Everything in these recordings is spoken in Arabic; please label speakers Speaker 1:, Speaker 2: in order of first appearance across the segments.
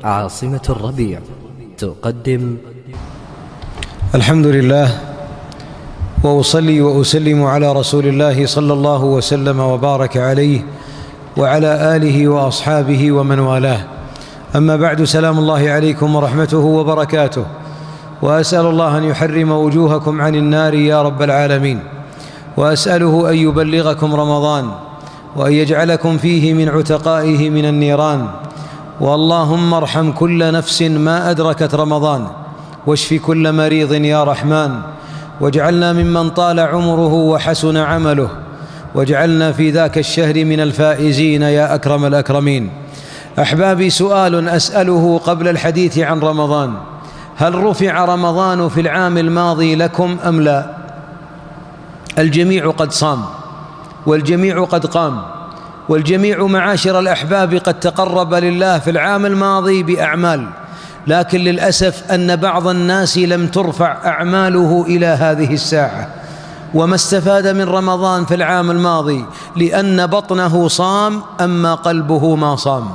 Speaker 1: عاصمة الربيع تقدم.
Speaker 2: الحمد لله، وأصلي وأسلم على رسول الله صلى الله وسلم وبارك عليه وعلى آله وأصحابه ومن والاه. أما بعد، سلام الله عليكم ورحمته وبركاته، وأسأل الله أن يحرم وجوهكم عن النار يا رب العالمين، وأسأله أن يبلغكم رمضان وأن يجعلكم فيه من عتقائه من النيران. واللهم ارحم كل نفس ما أدركت رمضان، واشف كل مريض يا رحمن، واجعلنا ممن طال عمره وحسن عمله، واجعلنا في ذاك الشهر من الفائزين يا أكرم الأكرمين. أحبابي، سؤال أسأله قبل الحديث عن رمضان: هل رفع رمضان في العام الماضي لكم أم لا؟ الجميع قد صام، والجميع قد قام، والجميع معاشر الأحباب قد تقرب لله في العام الماضي بأعمال، لكن للأسف أن بعض الناس لم ترفع أعماله إلى هذه الساعة، وما استفاد من رمضان في العام الماضي لأن بطنه صام أما قلبه ما صام.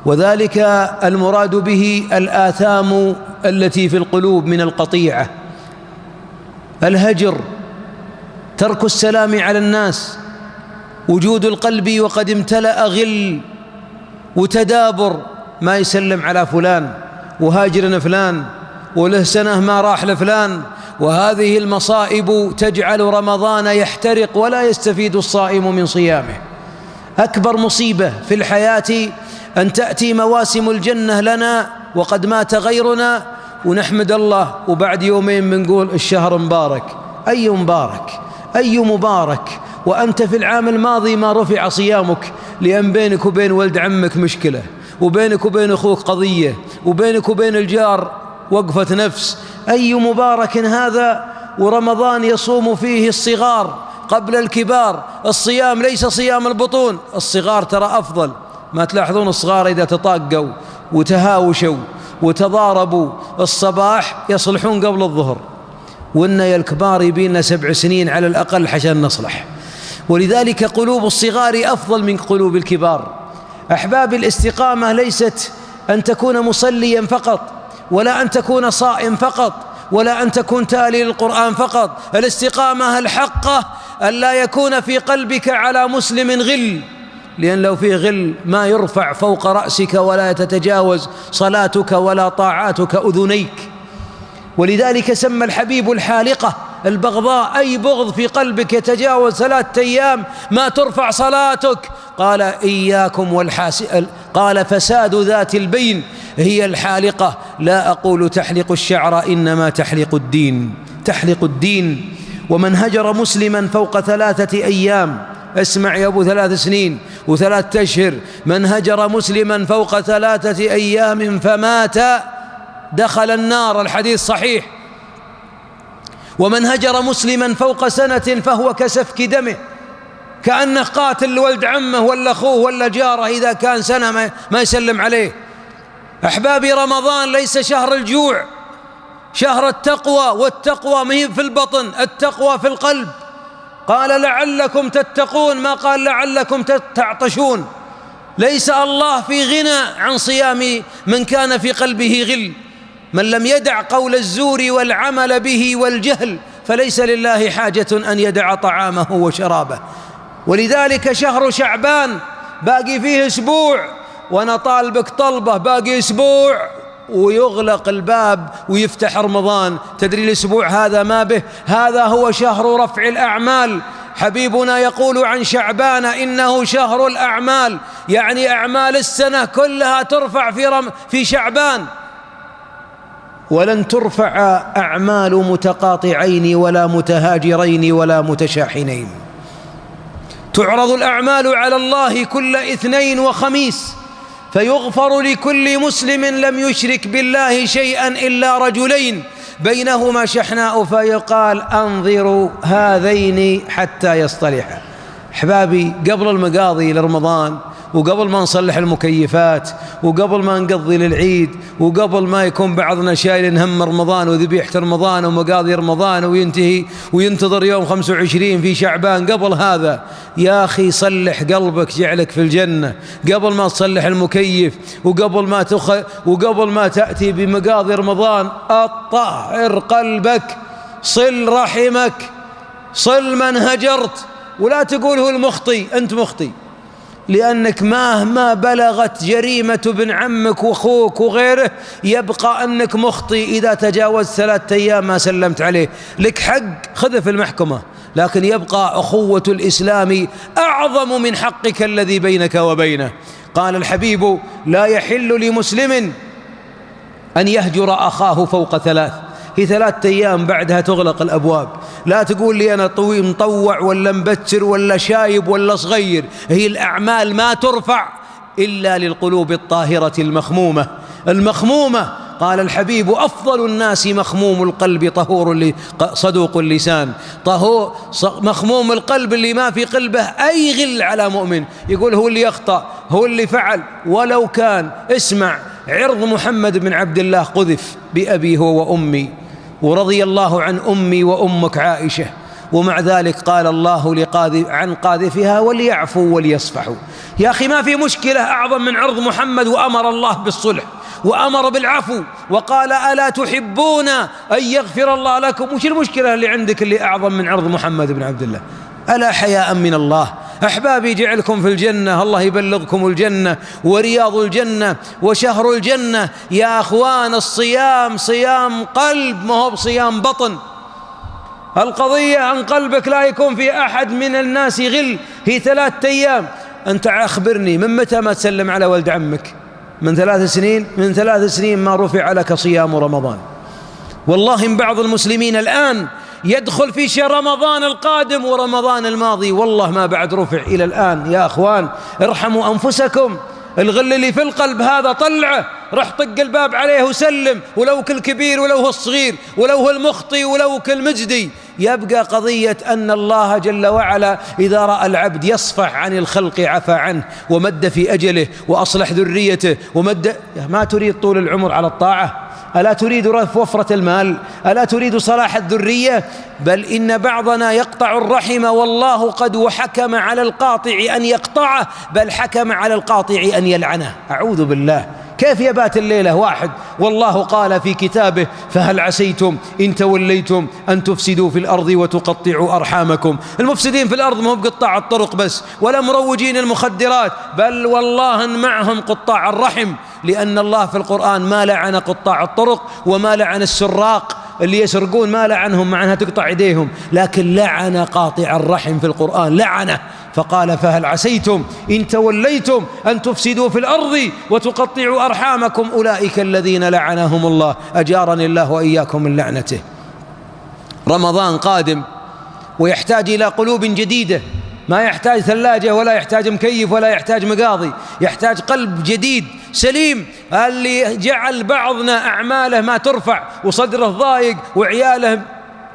Speaker 2: وذلك المراد به الآثام التي في القلوب من القطيعة، الهجر، ترك السلام على الناس، وجود القلب وقد امتلأ غل وتدابر، ما يسلم على فلان، وهاجرنا فلان، وله سنة ما راح لفلان. وهذه المصائب تجعل رمضان يحترق ولا يستفيد الصائم من صيامه. أكبر مصيبة في الحياة أن تأتي مواسم الجنة لنا وقد مات غيرنا، ونحمد الله، وبعد يومين بنقول الشهر مبارك. أي مبارك؟ أي مبارك وأنت في العام الماضي ما رفع صيامك، لأن بينك وبين ولد عمك مشكلة، وبينك وبين أخوك قضية، وبينك وبين الجار وقفة نفس. أي مبارك هذا ورمضان يصوم فيه الصغار قبل الكبار. الصيام ليس صيام البطون، الصغار ترى أفضل. ما تلاحظون الصغار إذا تطاقوا وتهاوشوا وتضاربوا الصباح يصلحون قبل الظهر، وإن يا الكبار يبينا 7 سنين على الأقل حسن نصلح. ولذلك قلوب الصغار أفضل من قلوب الكبار. أحباب، الاستقامة ليست أن تكون مصليا فقط، ولا أن تكون صائم فقط، ولا أن تكون تالي للقرآن فقط. الاستقامة الحقة أن لا يكون في قلبك على مسلم غل، لأن لو فيه غل ما يرفع فوق رأسك ولا تتجاوز صلاتك ولا طاعاتك أذنيك. ولذلك سمى الحبيب الحالقة البغضاء، أي بغض في قلبك يتجاوز 3 أيام ما ترفع صلاتك. قال إياكم قال فساد ذات البين هي الحالقة، لا أقول تحلق الشعر إنما تحلق الدين. تحلق الدين. ومن هجر مسلما فوق 3 أيام، اسمع يا أبو 3 سنين و3 أشهر، من هجر مسلما فوق 3 أيام فمات دخل النار، الحديث صحيح. ومن هجر مسلما فوق 1 سنة فهو كسفك دمه، كأنه قاتل لولد عمه ولا أخوه ولا جاره، إذا كان 1 سنة ما يسلم عليه. أحبابي، رمضان ليس شهر الجوع، شهر التقوى، والتقوى ما هي في البطن، التقوى في القلب. قال لعلكم تتقون، ما قال لعلكم تعطشون. ليس الله في غنى عن صيام من كان في قلبه غل. من لم يدع قول الزور والعمل به والجهل فليس لله حاجة أن يدع طعامه وشرابه. ولذلك شهر شعبان باقي فيه أسبوع، وأنا طالبك طلبة، باقي أسبوع ويغلق الباب ويفتح رمضان. تدري الأسبوع هذا ما به؟ هذا هو شهر رفع الأعمال. حبيبنا يقول عن شعبان إنه شهر الأعمال، يعني أعمال السنة كلها ترفع في شعبان. ولن ترفع أعمال متقاطعين ولا متهاجرين ولا متشاحنين. تعرض الأعمال على الله كل اثنين وخميس، فيغفر لكل مسلم لم يشرك بالله شيئا إلا رجلين بينهما شحناء، فيقال أنظروا هذين حتى يصطلحا. أحبابي، قبل المقاضي لرمضان، وقبل ما نصلح المكيفات، وقبل ما نقضي للعيد، وقبل ما يكون بعضنا شايل هم رمضان وذبيحة رمضان ومقاضي رمضان وينتهي وينتظر يوم 25 في شعبان، قبل هذا يا أخي صلح قلبك جعلك في الجنة، قبل ما تصلح المكيف، وقبل ما تأتي بمقاضي رمضان أطهر قلبك، صل رحمك، صل من هجرت. ولا تقول هو المخطي، أنت مخطي، لأنك مهما بلغت جريمة ابن عمك وأخوك وغيره يبقى أنك مخطي. إذا تجاوزت 3 أيام ما سلمت عليه لك حق، خذه في المحكمة، لكن يبقى أخوة الإسلام أعظم من حقك الذي بينك وبينه. قال الحبيب: لا يحل لمسلم أن يهجر أخاه فوق 3. هي 3 أيام بعدها تغلق الأبواب. لا تقول لي أنا مطوع ولا مبتر ولا شايب ولا صغير، هي الأعمال ما ترفع إلا للقلوب الطاهرة المخمومة. قال الحبيب: أفضل الناس مخموم القلب طهور صدوق اللسان. مخموم القلب اللي ما في قلبه أي غل على مؤمن، يقول هو اللي يخطأ، هو اللي فعل، ولو كان. اسمع، عرض محمد بن عبد الله قذف بأبي هو وأمي، ورضي الله عن أمي وأمك عائشة، ومع ذلك قال الله عن قاذفها: وليعفوا وليصفحوا. يا أخي ما في مشكلة أعظم من عرض محمد، وأمر الله بالصلح وأمر بالعفو وقال: ألا تحبون أن يغفر الله لكم؟ وش المشكلة اللي عندك اللي أعظم من عرض محمد بن عبد الله؟ ألا حياء من الله. أحبابي جعلكم في الجنة، الله يبلغكم الجنة ورياض الجنة وشهر الجنة. يا أخوان، الصيام صيام قلب، ما هو بصيام بطن. القضية عن قلبك لا يكون في أحد من الناس غل. هي 3 أيام. أنت أخبرني، من متى ما تسلم على ولد عمك؟ من 3 سنين؟ من 3 سنين ما رفع لك صيام رمضان. والله إن بعض المسلمين الآن يدخل في شهر رمضان القادم ورمضان الماضي والله ما بعد رفع إلى الآن. يا أخوان ارحموا أنفسكم. الغل اللي في القلب هذا طلعه، رح طق الباب عليه وسلم، ولو كل كبير ولو هو الصغير ولو هو المخطي ولو كل مجدي. يبقى قضية أن الله جل وعلا إذا رأى العبد يصفح عن الخلق عفى عنه ومد في أجله وأصلح ذريته ما تريد طول العمر على الطاعة؟ ألا تريد وفرة المال؟ ألا تريد صلاح الذرية؟ بل إن بعضنا يقطع الرحم والله قد وحكم على القاطع أن يقطعه، بل حكم على القاطع أن يلعنه. أعوذ بالله. كيف يبات الليلة واحد والله قال في كتابه: فهل عسيتم إن توليتم أن تفسدوا في الأرض وتقطعوا أرحامكم. المفسدين في الأرض ما هم قطاع الطرق بس ولا مروجين المخدرات، بل والله معهم قطاع الرحم، لأن الله في القرآن ما لعن قطاع الطرق وما لعن السراق اللي يسرقون، ما لعنهم مع أنها تقطع يديهم، لكن لعن قاطع الرحم في القرآن، لعنه. فقال: فهل عسيتم إن توليتم أن تفسدوا في الأرض وتقطعوا أرحامكم أولئك الذين لعنهم الله. أجارني الله وإياكم من لعنته. رمضان قادم ويحتاج إلى قلوب جديدة، ما يحتاج ثلاجة ولا يحتاج مكيف ولا يحتاج مقاضي، يحتاج قلب جديد سليم. اللي جعل بعضنا أعماله ما ترفع وصدره ضايق وعياله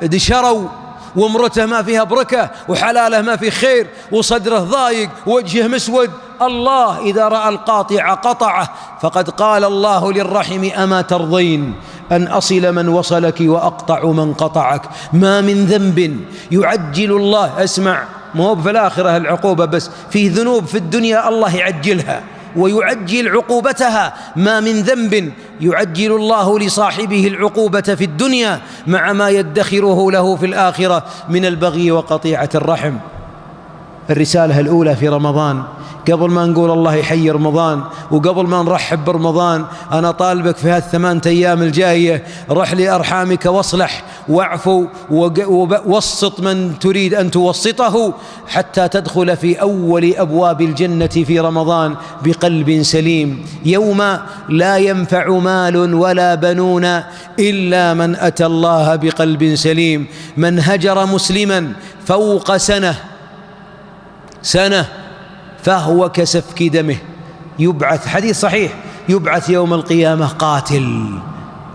Speaker 2: دشروا وامرته ما فيها بركة وحلاله ما في خير وصدره ضايق ووجهه مسود. الله إذا رأى القاطع قطعه، فقد قال الله للرحم: أما ترضين أن أصل من وصلك وأقطع من قطعك. ما من ذنب يعجل الله، اسمع، ما هو في الآخرة العقوبة بس، في ذنوب في الدنيا الله يعجلها ويعجل عقوبتها. ما من ذنب يعجل الله لصاحبه العقوبة في الدنيا مع ما يدخره له في الآخرة من البغي وقطيعة الرحم. الرسالة الأولى في رمضان، قبل ما نقول الله يحيي رمضان وقبل ما نرحب برمضان، أنا طالبك في ال8 أيام الجاية رح لأرحامك واصلح واعفو ووسط من تريد أن توسطه حتى تدخل في أول أبواب الجنة في رمضان بقلب سليم، يوم لا ينفع مال ولا بنون إلا من أتى الله بقلب سليم. من هجر مسلما فوق سنة فهو كسفك دمه، يبعث، حديث صحيح، يبعث يوم القيامة قاتل.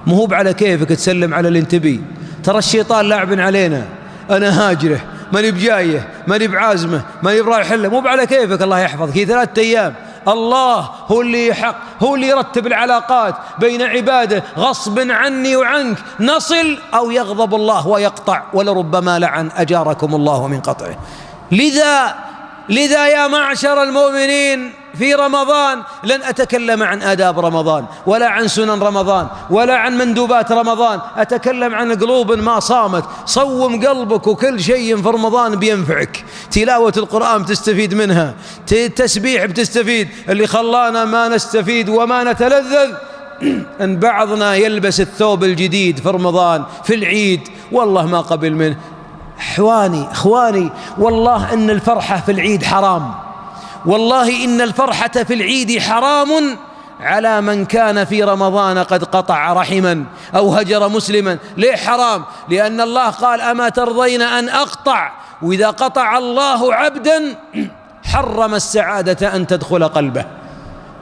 Speaker 2: مو على كيفك تسلم على الانتبي، ترى الشيطان لاعب علينا. أنا هاجره، ماني بجايه، ماني بعازمه، ماني برايح له، مو على كيفك. الله يحفظك، هي 3 أيام الله هو اللي يحق، هو اللي يرتب العلاقات بين عباده غصب عني وعنك، نصل أو يغضب الله ويقطع، ولربما لعن أجاركم الله من قطعه. لذا يا معشر المؤمنين في رمضان لن أتكلم عن آداب رمضان ولا عن سنن رمضان ولا عن مندوبات رمضان، أتكلم عن قلوب ما صامت. صوم قلبك وكل شيء في رمضان بينفعك. تلاوة القرآن بتستفيد منها، التسبيح بتستفيد. اللي خلانا ما نستفيد وما نتلذذ أن بعضنا يلبس الثوب الجديد في رمضان في العيد، والله ما قبل منه. إخواني والله إن الفرحة في العيد حرام، والله إن الفرحة في العيد حرام على من كان في رمضان قد قطع رحما أو هجر مسلما. ليه حرام؟ لأن الله قال أما ترضين أن أقطع، وإذا قطع الله عبدا حرم السعادة أن تدخل قلبه،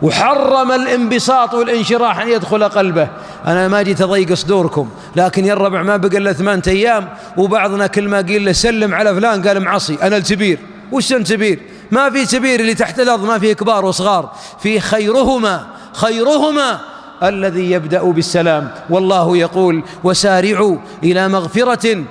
Speaker 2: وحرم الانبساط والانشراح أن يدخل قلبه. أنا ما جيت أضيق صدوركم، لكن يا الربع ما بقى إلا 8 أيام، وبعضنا كل ما قيل له سلم على فلان قال معصي أنا الكبير. وش أنت كبير؟ ما في كبير، اللي تحت الأرض ما فيه كبار وصغار، في خيرهما الذي يبدأ بالسلام. والله يقول وسارعوا إلى مغفرة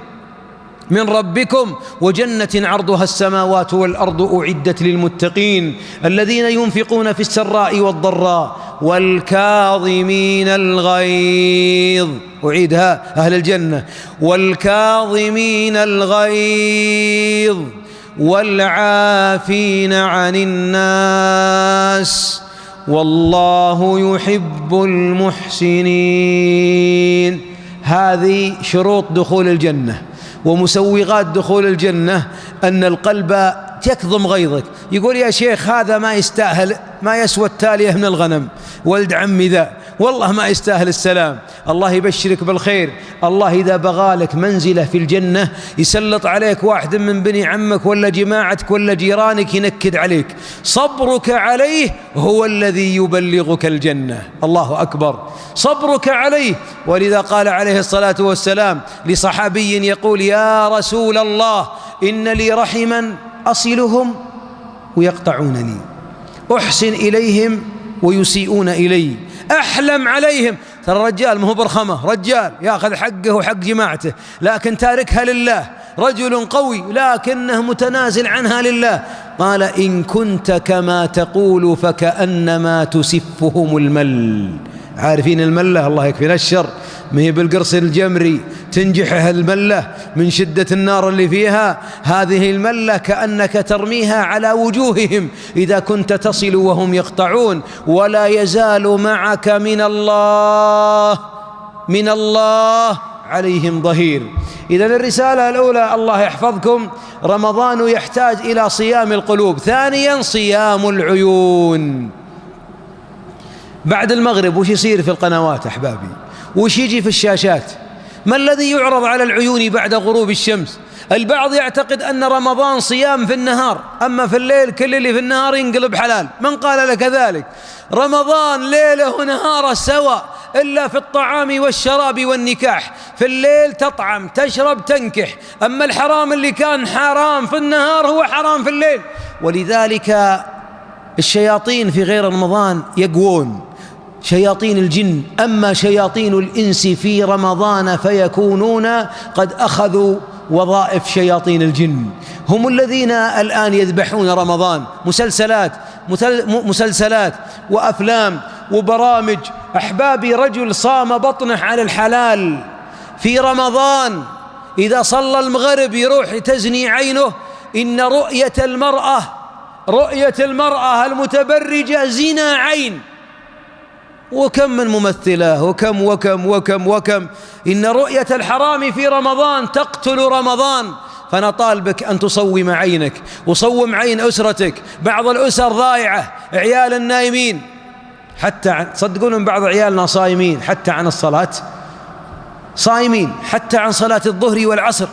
Speaker 2: من ربكم وجنة عرضها السماوات والأرض أعدت للمتقين الذين ينفقون في السراء والضراء والكاظمين الغيظ. أعيدها أهل الجنة: والكاظمين الغيظ والعافين عن الناس والله يحب المحسنين. هذه شروط دخول الجنة ومسوغات دخول الجنة، أن القلب يكظم غيظك. يقول يا شيخ هذا ما يستاهل، ما يسوى التالية من الغنم، ولد عمي ذا والله ما يستاهل السلام. الله يبشرك بالخير. الله إذا بغالك منزلة في الجنة يسلط عليك واحد من بني عمك ولا جماعتك ولا جيرانك ينكد عليك، صبرك عليه هو الذي يبلغك الجنة. الله أكبر، صبرك عليه. ولذا قال عليه الصلاة والسلام لصحابي يقول يا رسول الله إن لي رحما أصلهم ويقطعونني، أحسن إليهم ويسيئون إلي، أحلم عليهم. ترى الرجال ما هو برخمة، رجال يأخذ حقه وحق جماعته لكن تاركها لله، رجل قوي لكنه متنازل عنها لله. قال إن كنت كما تقول فكأنما تسفهم المل. عارفين الملة؟ الله يكفينا الشر، ما هي بالقرص الجمري تنجحها الملة من شدة النار اللي فيها. هذه الملة كأنك ترميها على وجوههم إذا كنت تصل وهم يقطعون. ولا يزال معك من الله عليهم ظهير. إذن الرسالة الأولى الله يحفظكم، رمضان يحتاج إلى صيام القلوب. ثانيا صيام العيون. بعد المغرب وش يصير في القنوات أحبابي؟ وش يجي في الشاشات؟ ما الذي يعرض على العيون بعد غروب الشمس؟ البعض يعتقد أن رمضان صيام في النهار، أما في الليل كل اللي في النهار ينقلب حلال. من قال لك ذلك؟ رمضان ليله ونهاره سواء، إلا في الطعام والشراب والنكاح. في الليل تطعم تشرب تنكح، أما الحرام اللي كان حرام في النهار هو حرام في الليل. ولذلك الشياطين في غير رمضان يقوون، شياطين الجن. أما شياطين الإنس في رمضان فيكونون قد أخذوا وظائف شياطين الجن، هم الذين الآن يذبحون رمضان. مسلسلات وأفلام وبرامج. أحبابي رجل صام بطنه على الحلال في رمضان، إذا صلى المغرب يروح تزني عينه. إن رؤية المرأة المتبرجة زنا عين. وكم من ممثلة وكم. إن رؤية الحرام في رمضان تقتل رمضان. فأنا طالبك أن تصوم عينك وصوم عين أسرتك. بعض الأسر ضائعة، عيال النايمين، حتى صدقون بعض عيالنا صايمين حتى عن الصلاة، صايمين حتى عن صلاة الظهر والعصر،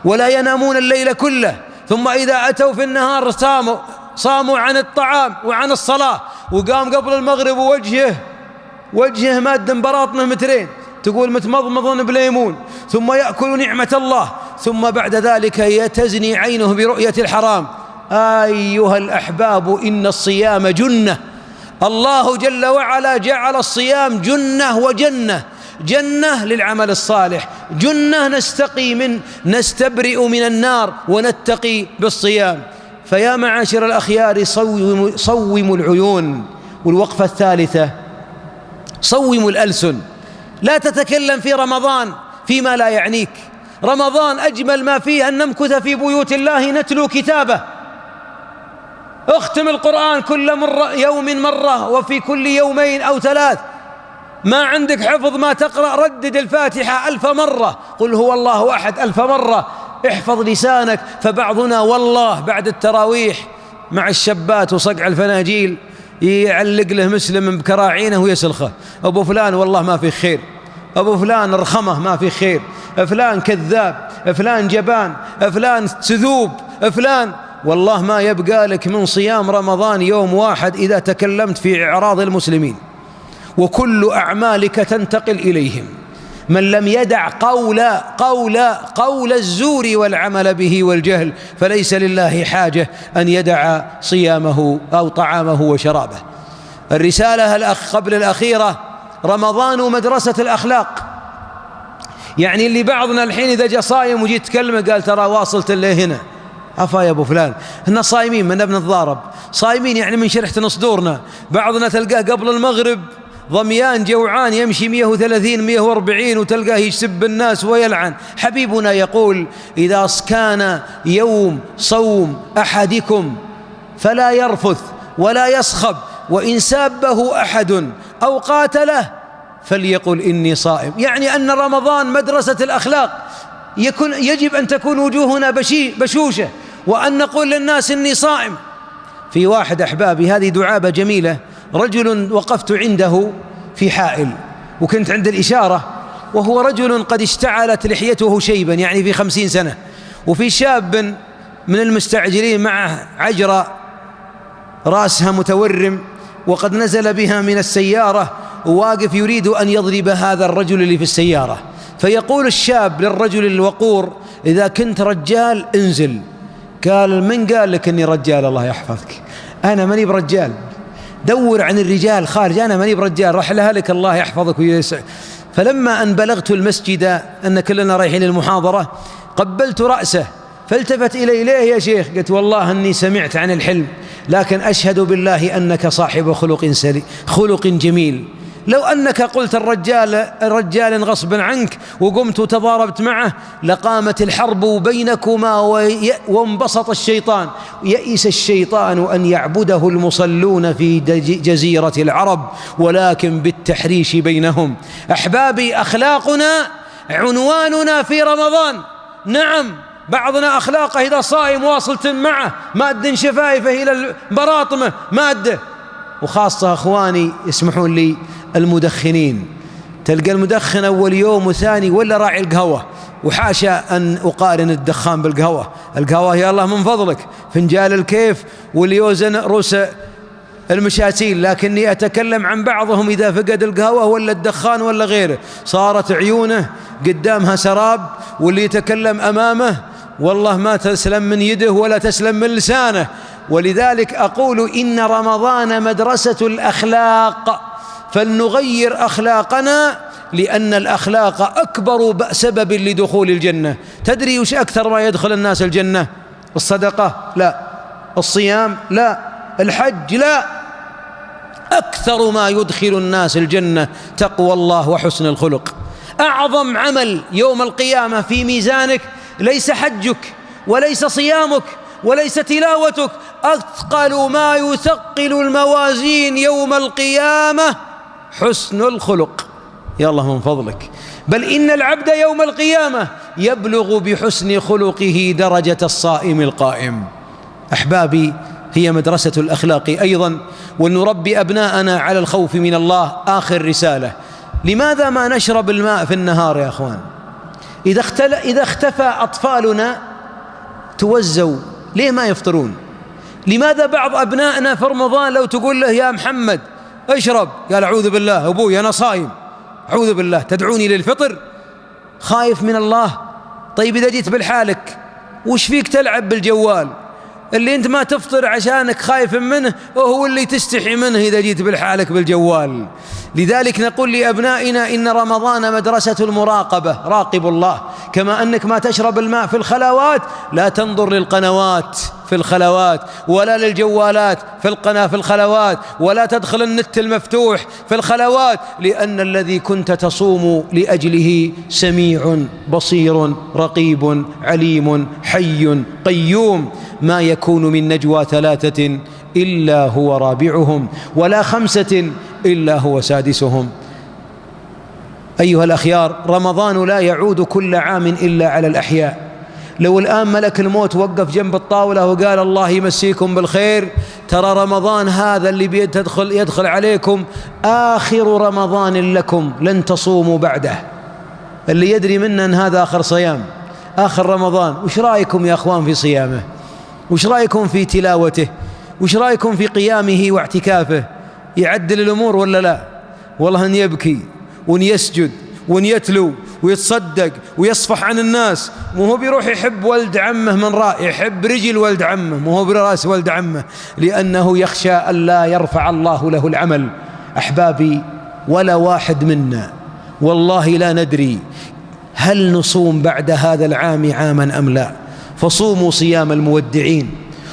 Speaker 2: ولا ينامون الليل كله. ثم إذا أتوا في النهار صاموا عن الطعام وعن الصلاة، وقام قبل المغرب وجهه ماد براطنه مترين، تقول متمضمض بليمون، ثم يأكل نعمة الله، ثم بعد ذلك يتزني عينه برؤية الحرام. أيها الأحباب إن الصيام جنة. الله جل وعلا جعل الصيام جنة وجنة، جنة للعمل الصالح، جنة نستبرئ من النار ونتقي بالصيام. فيا معاشر الأخيار صوموا العيون. والوقفة الثالثة صوموا الألسن. لا تتكلم في رمضان فيما لا يعنيك. رمضان أجمل ما فيه أن نمكث في بيوت الله نتلو كتابه. اختم القرآن كل يوم مرة، وفي كل يومين أو 3. ما عندك حفظ ما تقرأ، ردد الفاتحة 1000 مرة، قل هو الله أحد 1000 مرة. احفظ لسانك. فبعضنا والله بعد التراويح مع الشابات وصقع الفناجيل يعلق له مسلم بكراعينه ويسلخه: أبو فلان والله ما في خير، أبو فلان ارخمه ما في خير، فلان كذاب، فلان جبان، فلان سذوب، فلان. والله ما يبقى لك من صيام رمضان يوم واحد إذا تكلمت في إعراض المسلمين، وكل أعمالك تنتقل إليهم. من لم يدع قول الزور والعمل به والجهل فليس لله حاجة أن يدع صيامه أو طعامه وشرابه. الرسالة قبل الأخيرة: رمضان مدرسة الأخلاق. يعني اللي بعضنا الحين إذا جاء صايم وجيت تكلمه قال ترى واصلت اللي هنا، عفا يا أبو فلان، إحنا صايمين من بنتضارب، صايمين يعني من شرحة صدورنا. بعضنا تلقاه قبل المغرب ضميان جوعان يمشي 130 140 وتلقاه يسب الناس ويلعن. حبيبنا يقول: إذا كان يوم صوم أحدكم فلا يرفث ولا يصخب، وإن سابه أحد أو قاتله فليقل إني صائم. يعني أن رمضان مدرسة الأخلاق. يجب أن تكون وجوهنا بشوشة، وأن نقول للناس إني صائم. في واحد أحبابي، هذه دعابة جميلة، رجل وقفت عنده في حائل وكنت عند الإشارة، وهو رجل قد اشتعلت لحيته شيبا، يعني في 50 سنة، وفي شاب من المستعجلين معه عجرة رأسها متورم، وقد نزل بها من السيارة وواقف يريد أن يضرب هذا الرجل اللي في السيارة. فيقول الشاب للرجل الوقور: إذا كنت رجال انزل. قال: من قال لك أني رجال؟ الله يحفظك، أنا ماني برجال، دور عن الرجال خارج، أنا ماني برجال، راح لها لك الله يحفظك ويسع. فلما أن بلغت المسجد أن كلنا رايحين للمحاضرة قبلت رأسه، فالتفت إلي: ليه يا شيخ؟ قلت: والله أني سمعت عن الحلم، لكن أشهد بالله أنك صاحب خلق جميل. لو أنك قلت الرجال غصبا عنك وقمت وتضاربت معه لقامت الحرب بينكما وانبسط الشيطان. يئس الشيطان أن يعبده المصلون في جزيرة العرب، ولكن بالتحريش بينهم. أحبابي، أخلاقنا عنواننا في رمضان. نعم، بعضنا أخلاقه إذا صائم واصلة معه ماد شفايفه إلى براطمه ماده. وخاصة أخواني يسمحون لي المدخنين، تلقى المدخن أول يوم وثاني ولا راعي القهوة، وحاشا أن أقارن الدخان بالقهوة. القهوة يا الله من فضلك فنجال الكيف واليوزن رؤوس المشاتين، لكني أتكلم عن بعضهم إذا فقد القهوة ولا الدخان ولا غيره صارت عيونه قدامها سراب، واللي يتكلم أمامه والله ما تسلم من يده ولا تسلم من لسانه. ولذلك أقول إن رمضان مدرسة الأخلاق، فلنغير أخلاقنا، لأن الأخلاق أكبر سبب لدخول الجنة. تدري وش أكثر ما يدخل الناس الجنة؟ الصدقة؟ لا. الصيام؟ لا. الحج؟ لا. أكثر ما يدخل الناس الجنة تقوى الله وحسن الخلق. أعظم عمل يوم القيامة في ميزانك ليس حجك وليس صيامك وليس تلاوتك، أثقل ما يثقل الموازين يوم القيامة حسن الخلق. يا الله من فضلك، بل إن العبد يوم القيامة يبلغ بحسن خلقه درجة الصائم القائم. أحبابي، هي مدرسة الأخلاق أيضا، ونربي أبناءنا على الخوف من الله. آخر رسالة: لماذا ما نشرب الماء في النهار يا أخوان؟ إذا اختفى أطفالنا توزوا، ليه ما يفطرون؟ لماذا بعض أبنائنا في رمضان لو تقول له يا محمد اشرب قال أعوذ بالله أبوي أنا صايم، أعوذ بالله تدعوني للفطر؟ خايف من الله. طيب إذا جيت بالحالك وش فيك تلعب بالجوال اللي أنت ما تفطر عشانك خايف منه وهو اللي تستحي منه إذا جيت بالحالك بالجوال. لذلك نقول لأبنائنا إن رمضان مدرسة المراقبة، راقبوا الله. كما أنك ما تشرب الماء في الخلوات لا تنظر للقنوات في الخلوات، ولا للجوالات في الخلوات، ولا تدخل النت المفتوح في الخلوات، لأن الذي كنت تصوم لأجله سميع بصير رقيب عليم حي قيوم. ما يكون من نجوى 3 إلا هو رابعهم، ولا 5 إلا هو سادسهم. أيها الأخيار، رمضان لا يعود كل عام إلا على الأحياء. لو الآن ملك الموت وقف جنب الطاولة وقال الله يمسيكم بالخير، ترى رمضان هذا اللي يدخل عليكم آخر رمضان لكم، لن تصوموا بعده. اللي يدري منا أن هذا آخر صيام، آخر رمضان. وش رأيكم يا أخوان في صيامه؟ وش رأيكم في تلاوته؟ وش رأيكم في قيامه واعتكافه؟ يعدل الأمور ولا لا؟ والله أن يبكي وأن يسجد وأن يتلو ويتصدق ويصفح عن الناس، مو هو بيروح يحب ولد عمه من رأي، يحب رجل ولد عمه، مو هو براس ولد عمه، لأنه يخشى أن لا يرفع الله له العمل. أحبابي، ولا واحد منا والله لا ندري هل نصوم بعد هذا العام عاما أم لا. فصوموا صيام المودعين،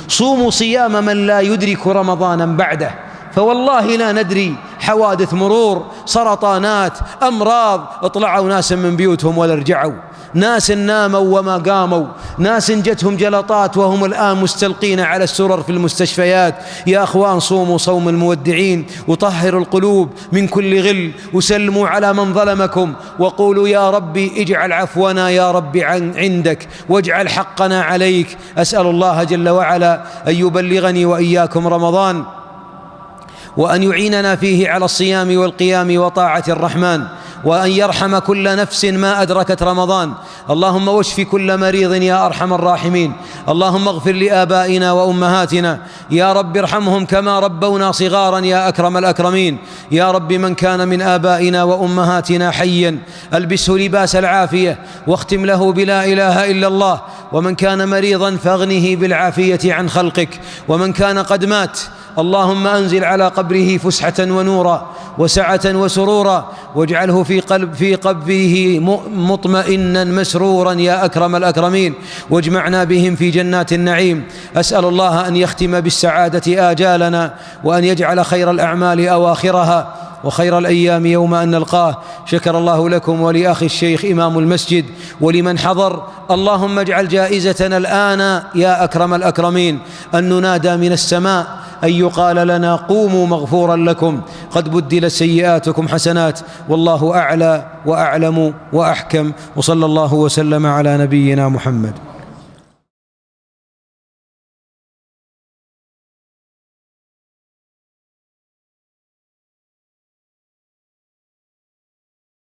Speaker 2: صوموا صيام من لا يدرك رمضانا بعده. فوالله لا ندري، حوادث مرور، سرطانات، أمراض، اطلعوا ناس من بيوتهم ولا رجعوا، ناس ناموا وما قاموا، ناس جتهم جلطات وهم الآن مستلقين على السرر في المستشفيات. يا أخوان، صوموا صوم المودعين، وطهروا القلوب من كل غل، وسلموا على من ظلمكم، وقولوا يا ربي اجعل عفونا يا ربي عندك، واجعل حقنا عليك. أسأل الله جل وعلا أن يبلغني وإياكم رمضان، وأن يعيننا فيه على الصيام والقيام وطاعة الرحمن، وأن يرحم كل نفس ما أدركت رمضان. اللهم واشف كل مريض يا أرحم الراحمين. اللهم اغفر لآبائنا وأمهاتنا، يا رب ارحمهم كما ربونا صغارا يا أكرم الأكرمين. يا رب من كان من آبائنا وأمهاتنا حيا ألبسه لباس العافية واختم له بلا إله إلا الله، ومن كان مريضا فاغنه بالعافية عن خلقك، ومن كان قد مات اللهم أنزل على قبره فسحة ونورا وسعة وسرورا، واجعله في قبره مطمئنا مسرورا يا أكرم الأكرمين، واجمعنا بهم في جنات النعيم. أسأل الله أن يختم بالسعادة آجالنا، وأن يجعل خير الأعمال أواخرها، وخير الأيام يوم أن نلقاه. شكر الله لكم ولأخي الشيخ إمام المسجد ولمن حضر. اللهم اجعل جائزتنا الآن يا أكرم الأكرمين أن ننادى من السماء أن يقال لنا قوموا مغفورا لكم، قد بدلت سيئاتكم حسنات، والله أعلى وأعلم وأحكم. وصلى الله وسلم على نبينا محمد.